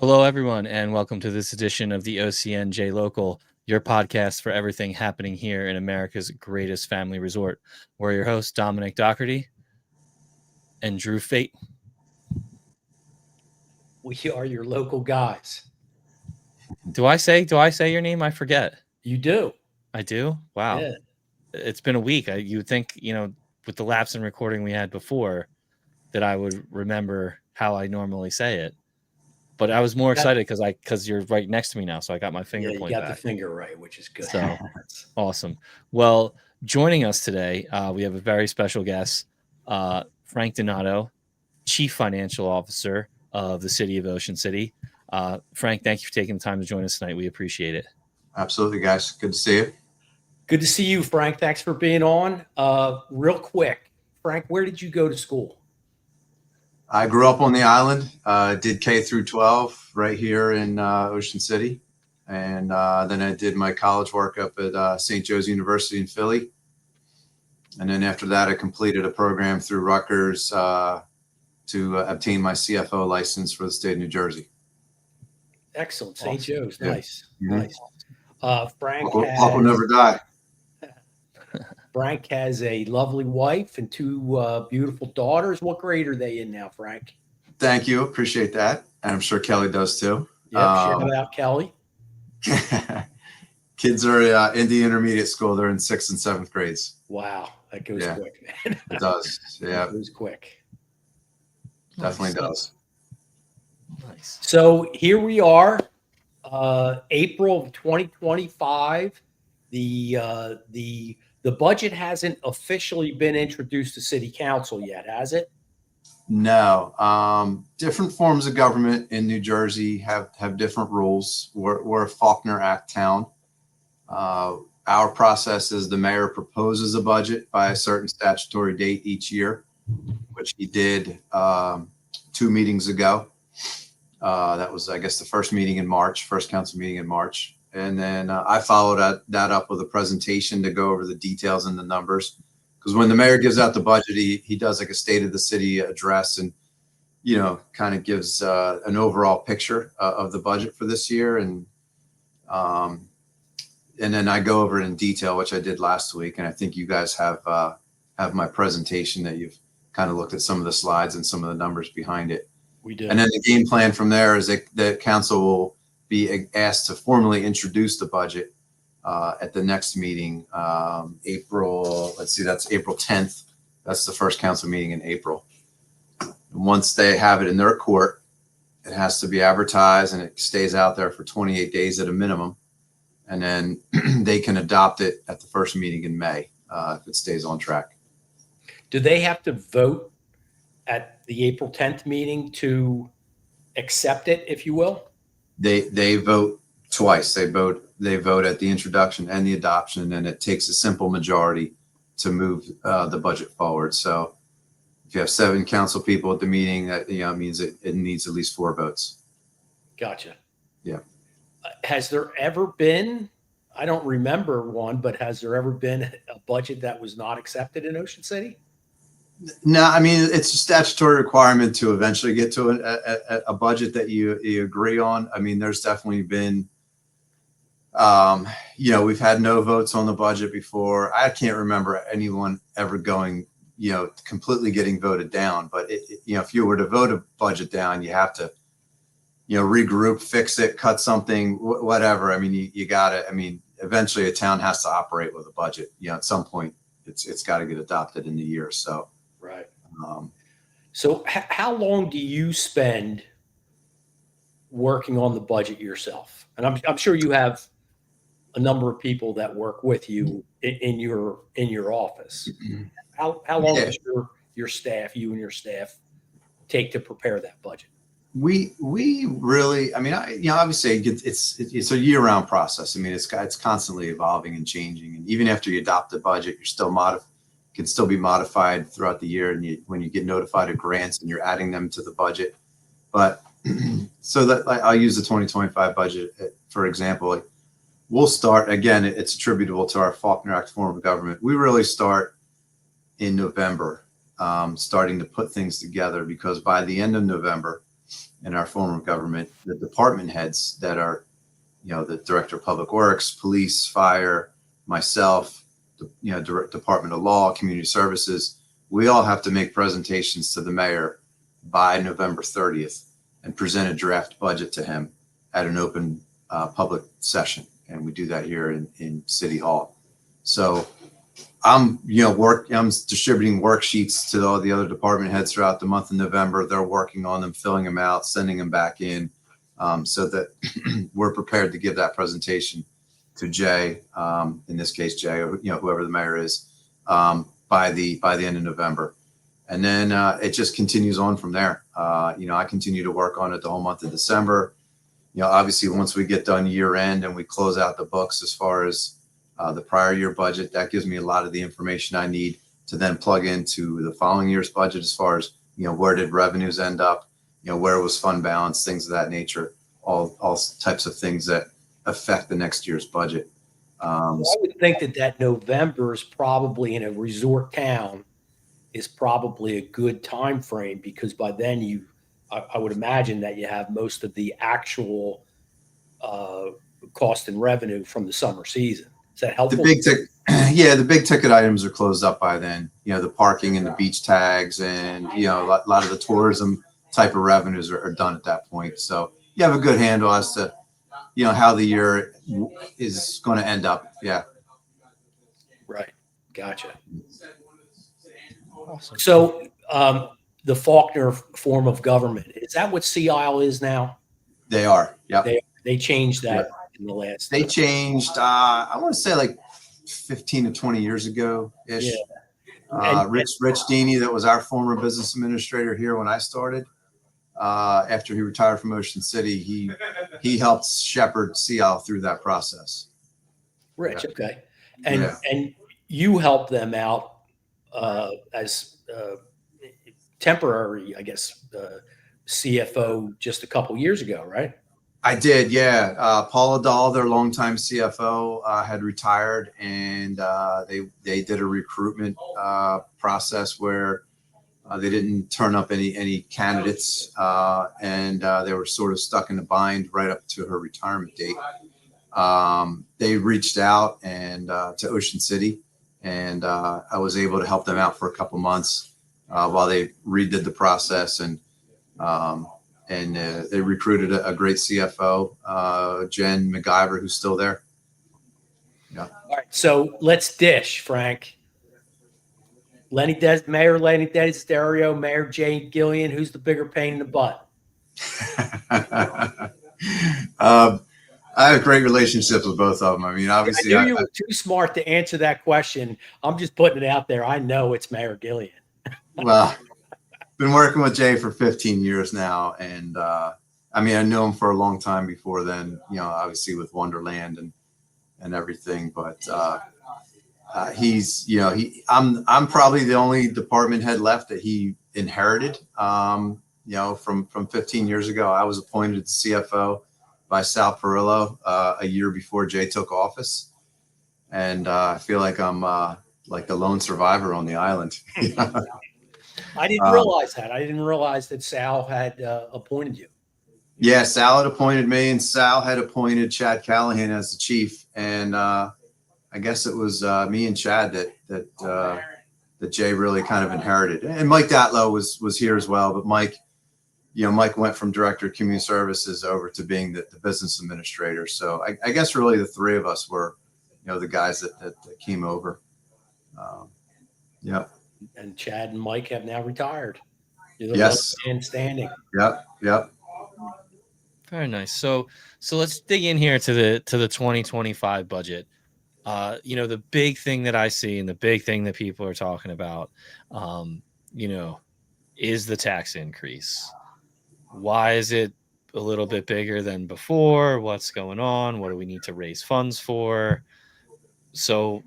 Hello, everyone, and welcome to this edition of the OCNJ Local, your podcast for everything happening here in America's greatest family resort. We're your hosts, Dominic Doherty and Drew Fate. We are your local guys. Do I say your name? I forget. You do. I do? Wow. Yeah. It's been a week. You would think, with the lapse in recording we had before, that I would remember how I normally say it. But I was more excited because you're right next to me now, so I got my finger Yeah, you point got back. the finger right, which is good. So awesome. Well, joining us today, we have a very special guest, Frank Donato, Chief Financial Officer of the City of Ocean City. Frank, thank you for taking the time to join us tonight. We appreciate it. Absolutely, guys. Good to see you. Good to see you, Frank. Thanks for being on. Real quick, Frank, where did you go to school? I grew up on the island, did K through 12 right here in Ocean City. And then I did my college work up at St. Joe's University in Philly. And then after that, I completed a program through Rutgers to obtain my CFO license for the state of New Jersey. Excellent. St. Awesome. Joe's. Yeah. Nice. Mhm. Nice. Frank Luck will never die. Frank has a lovely wife and two beautiful daughters. What grade are they in now, Frank? Thank you. Appreciate that. And I'm sure Kelly does too. Yep. Shout out, Kelly. Kids are in the intermediate school. They're in 6th and 7th grades. Wow. That goes Yeah. quick, man. It does. Yeah, That goes quick. definitely Nice. does. Nice. So here we are, April of 2025. The budget hasn't officially been introduced to City Council yet, has it? No. Different forms of government in New Jersey have different rules. We're a Faulkner Act town. Our process is the mayor proposes a budget by a certain statutory date each year, which he did 2 meetings ago. That was, I guess, the first council meeting in March. And then I followed that up with a presentation to go over the details and the numbers. Because when the mayor gives out the budget, he does like a state of the city address and, kind of gives an overall picture of the budget for this year. And then I go over it in detail, which I did last week. And I think you guys have my presentation that you've kind of looked at some of the slides and some of the numbers behind it. We did. And then the game plan from there is that the council will be asked to formally introduce the budget at the next meeting, April. Let's see, that's April 10th. That's the first council meeting in April. And once they have it in their court, it has to be advertised and it stays out there for 28 days at a minimum. And then they can adopt it at the first meeting in May if it stays on track. Do they have to vote at the April 10th meeting to accept it, if you will? They vote twice. They vote at the introduction and the adoption, and it takes a simple majority to move the budget forward. So if you have 7 council people at the meeting, that means it needs at least 4 votes. Gotcha. Yeah. Has there ever been, I don't remember one, but has there ever been a budget that was not accepted in Ocean City? No, I mean, it's a statutory requirement to eventually get to a budget that you agree on. I mean, there's definitely been, we've had no votes on the budget before. I can't remember anyone ever going, completely getting voted down. But, if you were to vote a budget down, you have to, regroup, fix it, cut something, whatever. I mean, you got to, eventually a town has to operate with a budget. At some point, it's got to get adopted in the year. So. Right. So how long do you spend working on the budget yourself? And I'm sure you have a number of people that work with you in your office. How long does your staff, you and your staff, take to prepare that budget? We really, obviously it's a year-round process. It's constantly evolving and changing. And even after you adopt the budget, you're still can still be modified throughout the year. And when you get notified of grants and you're adding them to the budget. But so that I'll use the 2025 budget, for example. We'll start, again, it's attributable to our Faulkner Act form of government. We really start in November, starting to put things together, because by the end of November, in our form of government, the department heads that are, the director of public works, police, fire, myself, Department of Law, community services, we all have to make presentations to the mayor by November 30th and present a draft budget to him at an open public session. And we do that here in City Hall. So I'm distributing worksheets to all the other department heads throughout the month of November. They're working on them, filling them out, sending them back in, so that we're prepared to give that presentation to Jay, in this case, Jay, or whoever the mayor is, by the end of November. And then it just continues on from there. I continue to work on it the whole month of December. Obviously, once we get done year end and we close out the books as far as the prior year budget, that gives me a lot of the information I need to then plug into the following year's budget as far as, where did revenues end up, where was fund balance, things of that nature, all types of things that affect the next year's budget. I would think that November is probably, in a resort town, is probably a good time frame, because by then I would imagine that you have most of the actual cost and revenue from the summer season. Is that helpful? The big ticket items are closed up by then. The parking and the beach tags, and a lot of the tourism type of revenues are done at that point. So you have a good handle as to how the year is going to end up. Yeah. Right. Gotcha. Awesome. So the Faulkner form of government, is that what Sea Isle is now? They are. Yep. They changed that in the last. They changed. I want to say like 15 to 20 years ago ish. Yeah. Rich Deeney, that was our former business administrator here when I started. After he retired from Ocean City, he helped shepherd Sea Isle through that process. Rich, Yeah. okay, and you helped them out as temporary, I guess, CFO just a couple years ago, right? I did, yeah. Paula Dahl, their longtime CFO, had retired, and they did a recruitment process where they didn't turn up any candidates, and they were sort of stuck in a bind right up to her retirement date. They reached out and to Ocean City, and I was able to help them out for a couple months while they redid the process, and they recruited a great CFO, Jen McIver, who's still there. Yeah. All right, so let's dish, Frank. Mayor Lenny Desiderio, Mayor Jay Gillian, who's the bigger pain in the butt? I have great relationships with both of them. I mean, obviously, I knew you were too smart to answer that question. I'm just putting it out there. I know it's Mayor Gillian. Well, been working with Jay for 15 years now, and I mean, I knew him for a long time before then. Obviously with Wonderland and everything, but he's, I'm probably the only department head left that he inherited. From 15 years ago. I was appointed to CFO by Sal Perillo a year before Jay took office, and I feel like I'm like the lone survivor on the island. I didn't realize that. I didn't realize that Sal had appointed you. Yeah, Sal had appointed me, and Sal had appointed Chad Callahan as the chief, and I guess it was me and Chad that Jay really kind of inherited. And Mike Datlow was here as well, but Mike went from director of community services over to being the business administrator. So I guess really the three of us were, the guys that came over. Yeah. And Chad and Mike have now retired. You're the Yes. last man standing. Yep. Very nice. So let's dig in here to the 2025 budget. The big thing that I see and the big thing that people are talking about, is the tax increase. Why is it a little bit bigger than before? What's going on? What do we need to raise funds for? So,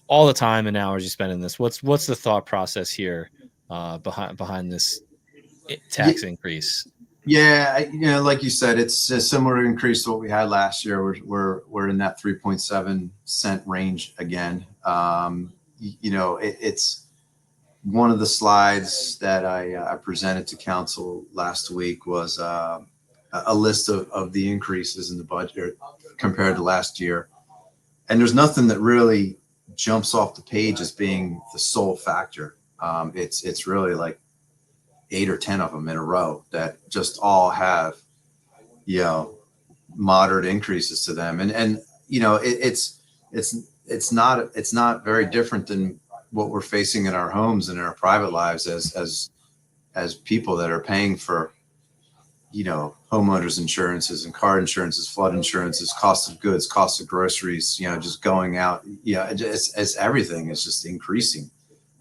all the time and hours you spend in this, what's the thought process here behind this tax increase? Yeah, like you said, it's a similar increase to what we had last year. We're in that 3.7 cent range again. It's one of the slides that I presented to council last week was a list of the increases in the budget compared to last year. And there's nothing that really jumps off the page as being the sole factor. It's really like 8 or 10 of them in a row that just all have, moderate increases to them. And it's not very different than what we're facing in our homes and in our private lives as people that are paying for, homeowners insurances and car insurances, flood insurances, cost of goods, cost of groceries, just going out, as everything is just increasing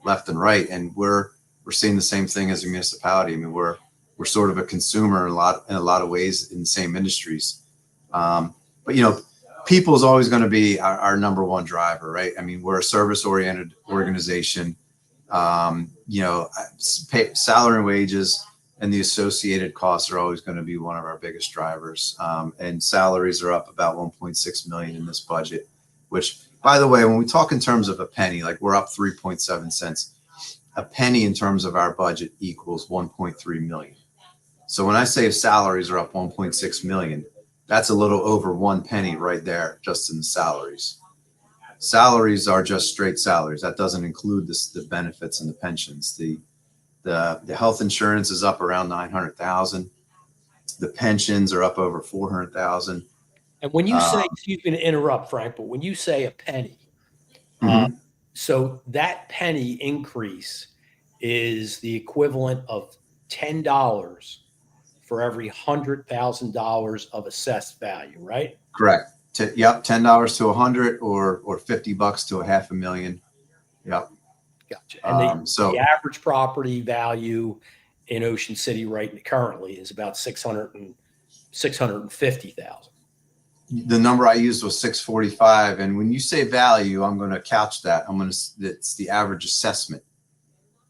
left and right. And we're seeing the same thing as a municipality. I mean, we're sort of a consumer in a lot of ways in the same industries. But people is always going to be our number one driver, right? I mean, we're a service oriented organization. Salary and wages and the associated costs are always going to be one of our biggest drivers. And salaries are up about 1.6 million in this budget, which, by the way, when we talk in terms of a penny, like we're up 3.7 cents, a penny in terms of our budget equals 1.3 million. So when I say salaries are up 1.6 million, that's a little over 1 penny right there, just in the salaries. Salaries are just straight salaries. That doesn't include the benefits and the pensions. The health insurance is up around 900,000. The pensions are up over 400,000. And when you say, excuse me to interrupt, Frank, but when you say a penny, so that penny increase is the equivalent of $10 for every $100,000 of assessed value, right? Correct. Yep, $10 to 100, or $50 to a $500,000. Yep. Gotcha. And the average property value in Ocean City right currently is about 650,000. The number I used was 645. And when you say value, I'm going to couch that. It's the average assessment,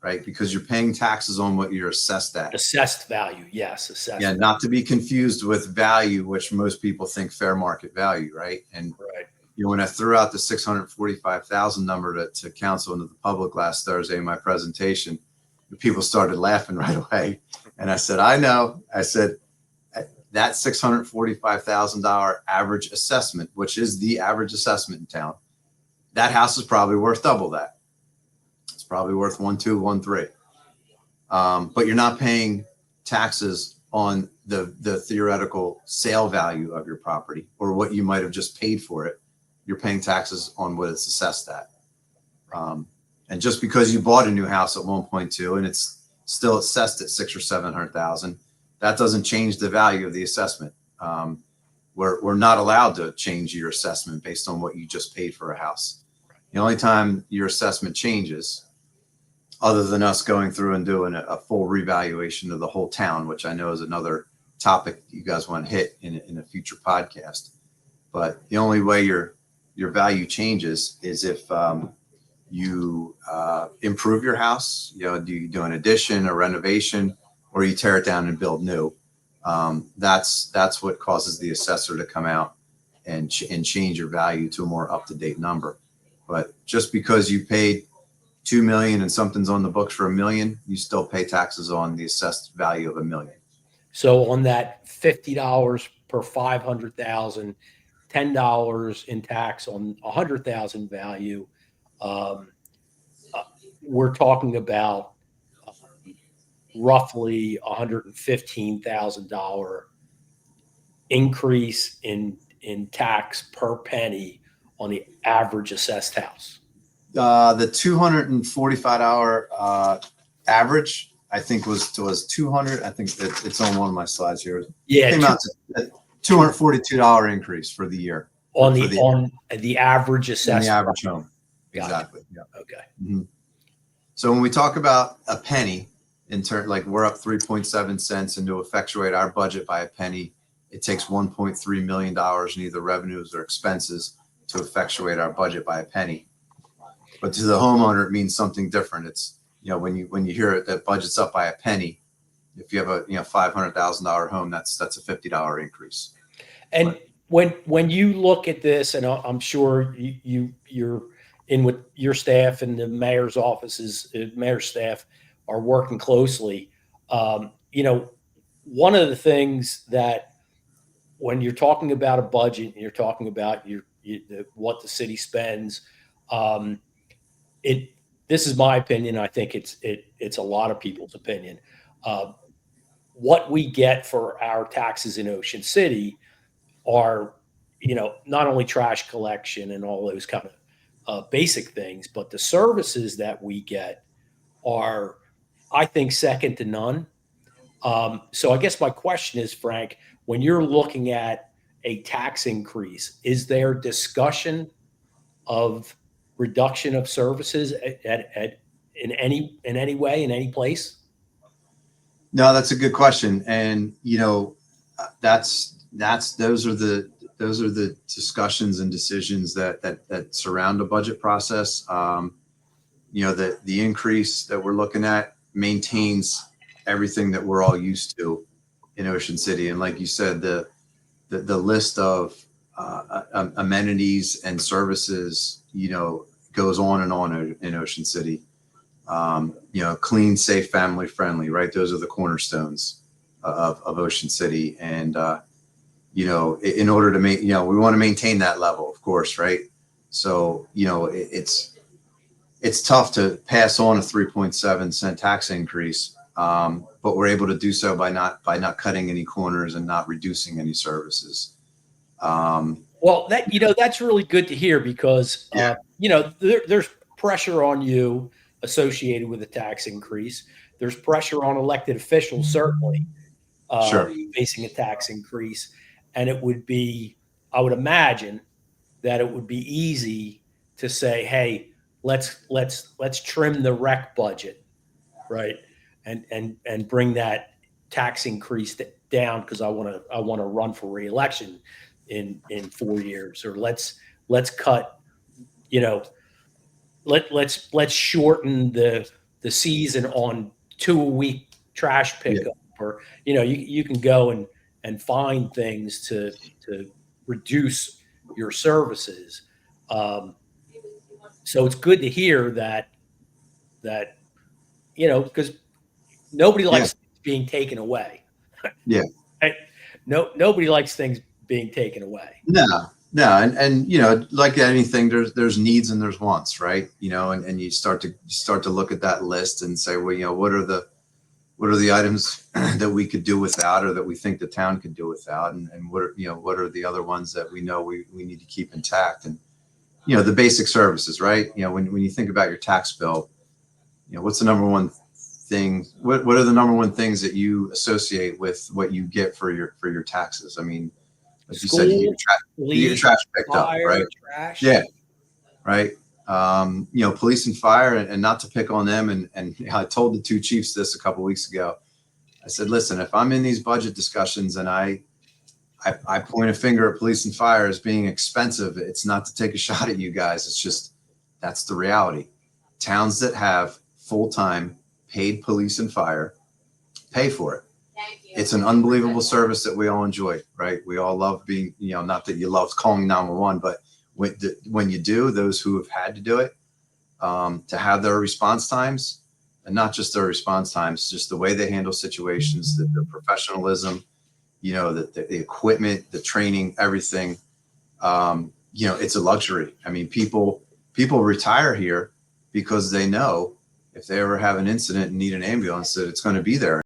right? Because you're paying taxes on what you're assessed at. Assessed value. Yes. Assessed. Yeah. Not to be confused with value, which most people think fair market value, right? And right. When I threw out the 645,000 number to council and to the public last Thursday in my presentation, people started laughing right away. And I said, I know. I said, that $645,000 average assessment, which is the average assessment in town, that house is probably worth double that. It's probably worth 1.2, 1.3. But you're not paying taxes on the theoretical sale value of your property or what you might have just paid for it. You're paying taxes on what it's assessed at. And just because you bought a new house at 1.2 and it's still assessed at 600,000 or 700,000, that doesn't change the value of the assessment. We're not allowed to change your assessment based on what you just paid for a house. The only time your assessment changes, other than us going through and doing a full revaluation of the whole town, which I know is another topic you guys want to hit in a future podcast. But the only way your value changes is if you improve your house. Do you do an addition, a renovation, or you tear it down and build new? That's what causes the assessor to come out and change your value to a more up-to-date number. But just because you paid $2 million and something's on the books for $1 million, you still pay taxes on the assessed value of $1 million. So on that $50 per 500,000, $10 in tax on 100,000 value, we're talking about roughly $115,000 increase in tax per penny on the average assessed house. The 245-hour average, I think, was 200. I think it's on one of my slides here. Yeah, it came out to $242 increase for the year on the average assessment. The average home. Gotcha. Exactly. Yeah. Okay. Mm-hmm. So when we talk about a penny, like we're up 3.7 cents, and to effectuate our budget by a penny, it takes $1.3 million in either revenues or expenses to effectuate our budget by a penny. But to the homeowner, it means something different. It's, when you hear it, that budget's up by a penny, if you have a $500,000 home, that's a $50 increase. And when you look at this, and I'm sure you're in with your staff and the mayor's offices, mayor's staff are working closely. You know, one of the things that when you're talking about a budget and you're talking about what the city spends, um, it this is my opinion. I think it's a lot of people's opinion. Uh, what we get for our taxes in Ocean City are, not only trash collection and all those kind of basic things, but the services that we get are, I think, second to none. So I guess my question is, Frank, when you're looking at a tax increase, is there discussion of reduction of services in any way, in any place? No, that's a good question. And, those are the discussions and decisions that surround a budget process. The increase that we're looking at maintains everything that we're all used to in Ocean City. And like you said, the list of amenities and services, goes on and on in Ocean City. Clean, safe, family friendly, right? Those are the cornerstones of Ocean City. And, in order to make, we want to maintain that level, of course, right? So, it's tough to pass on a 3.7 cent tax increase, but we're able to do so by not cutting any corners and not reducing any services. Well, that's really good to hear because Yeah. there's pressure on you associated with a tax increase. There's pressure on elected officials, certainly, Sure. facing a tax increase, and I would imagine that it would be easy to say, "Hey, let's trim the rec budget, right, and bring that tax increase down because I want to run for reelection in 4 years, or let's cut, you know, let's shorten the season on 2 a week trash Yeah. pickup, or you can go and find things to reduce your services. Um, so it's good to hear that because nobody Yeah. likes being taken away. Yeah. Right? No, nobody likes things being taken away. No. And like anything, there's needs and there's wants, right? And you start to look at that list and say, well, what are the items that we could do without, or that we think the town could do without, and what are the other ones that we know we need to keep intact. And the basic services, right? When you think about your tax bill, what's the number one thing? What are the number one things that you associate with what you get for your taxes? I mean, like you said, you get your trash picked up, Fire, right? trash. Yeah, right. Police and fire, and not to pick on them. And I told the two chiefs this a couple weeks ago. I said, listen, if I'm in these budget discussions and I point a finger at police and fire as being expensive, it's not to take a shot at you guys. It's just, that's the reality. Towns that have full-time paid police and fire pay for it. It's an unbelievable service that we all enjoy, right? We all love being, not that you love calling 911, but when you do, those who have had to do it, to have their response times, and not just their response times, just the way they handle situations, their professionalism, the equipment, the training, everything, it's a luxury. I mean, people retire here because they know if they ever have an incident and need an ambulance, that it's going to be there.